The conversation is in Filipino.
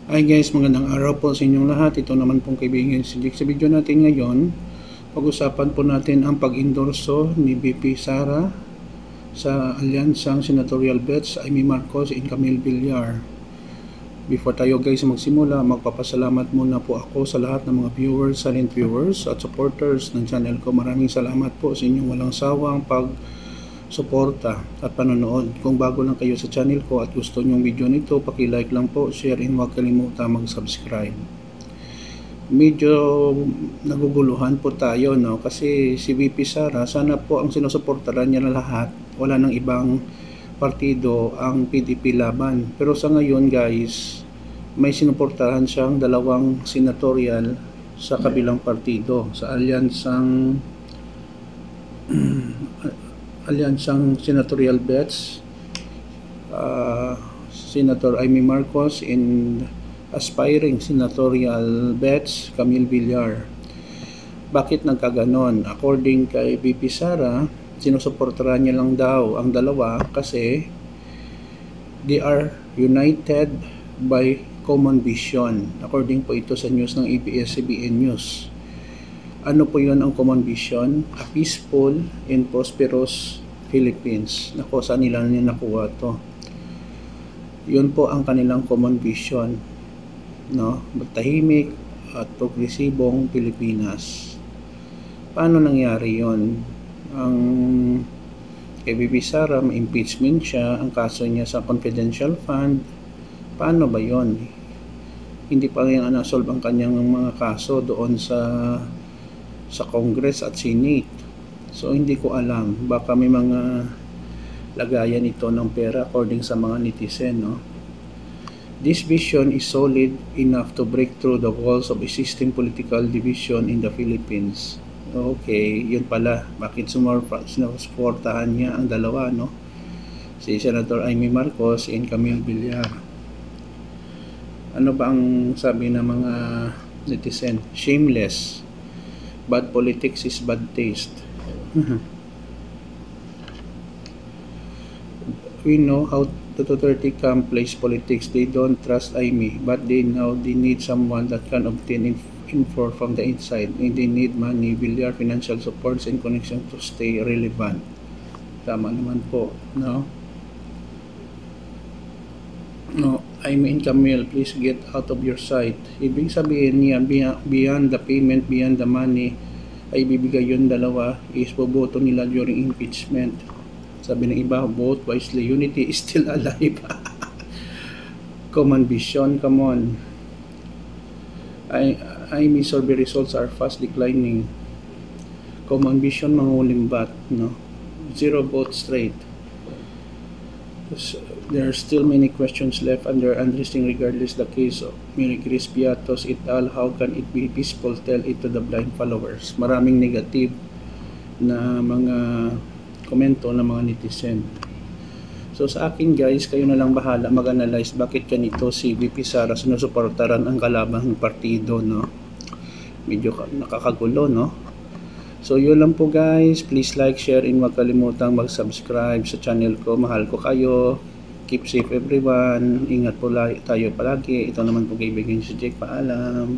Hi guys, magandang araw po sa inyong lahat. Ito naman pong kaibigan si Jake. Sa video natin ngayon, pag-usapan po natin ang pag-endorso ni VP Sara sa alyansang senatorial bets Amy Marcos and Camille Villar. Before tayo guys magsimula, magpapasalamat muna po ako sa lahat ng mga viewers, silent viewers at supporters ng channel ko. Maraming salamat po sa inyong walang sawang suporta at panonood. Kung bago lang kayo sa channel ko at gusto nyong video nito, paki-like lang po, share, and huwag kalimutan mag-subscribe. Medyo naguguluhan po tayo, no? Kasi si VP Sara, sana po ang sinusuportahan niya na lahat. Wala nang ibang partido ang PDP laban. Pero sa ngayon guys, may sinuportahan siyang dalawang senatorial sa kabilang partido, sa alyansang senatorial bets, Senator Amy Marcos and aspiring senatorial bets Camille Villar. Bakit nagkaganon? According kay VP Sara, sinusuportahan niya lang daw ang dalawa kasi they are united by common vision. According po ito sa news ng ABS-CBN News. Ano po yun ang common vision? A peaceful and prosperous Philippines. Nako, saan nila nakuha to? Yun po ang kanilang common vision, no? Tahimik at progresibong Pilipinas. Paano nangyari yon? Ang kay VP Sara, ma-impeachment siya, ang kaso niya sa confidential fund. Paano ba yon? Hindi pa rin nasolve ang kanyang mga kaso doon sa Congress at Senate. So hindi ko alam, baka may mga lagayan ito ng pera according sa mga netizen, no? This vision is solid enough to break through the walls of existing political division in the Philippines. Okay, yun pala. Bakit sinusuportahan niya ang dalawa, no? Si Senator Amy Marcos and Camille Villar. Ano ba ang sabi ng mga netizen? Shameless. Bad politics is bad taste. We know how the Duterte camp plays politics. They don't trust Amy, but they need someone that can obtain info from the inside, and they need money, Villar, financial supports, and connection to stay relevant. Tama naman po, no? No, I mean Camille, please get out of your sight. Ibig sabihin niya, beyond the payment, beyond the money, ay bibigay yun dalawa, is boboto nila during impeachment. Sabi ng iba, vote wisely, unity is still alive. Common vision, come on. Amy survey results are fast declining. Common vision, mangulimbat, no? 0 vote straight. There are still many questions left under unresting regardless the case of Mary Grace Piatos et al. How can it be peaceful? Tell it to the blind followers. Maraming negative na mga komento ng mga netizen. So sa akin guys, kayo na lang bahala mag-analyze bakit ganito si VP Sara sinusuportaran ang kalabang partido, no? Medyo nakakagulo, no? So yun lang po guys, please like, share, and huwag kalimutang mag-subscribe sa channel ko. Mahal ko kayo. Keep safe everyone. Ingat po tayo palagi. Ito naman po kaibigan si Jake. Paalam.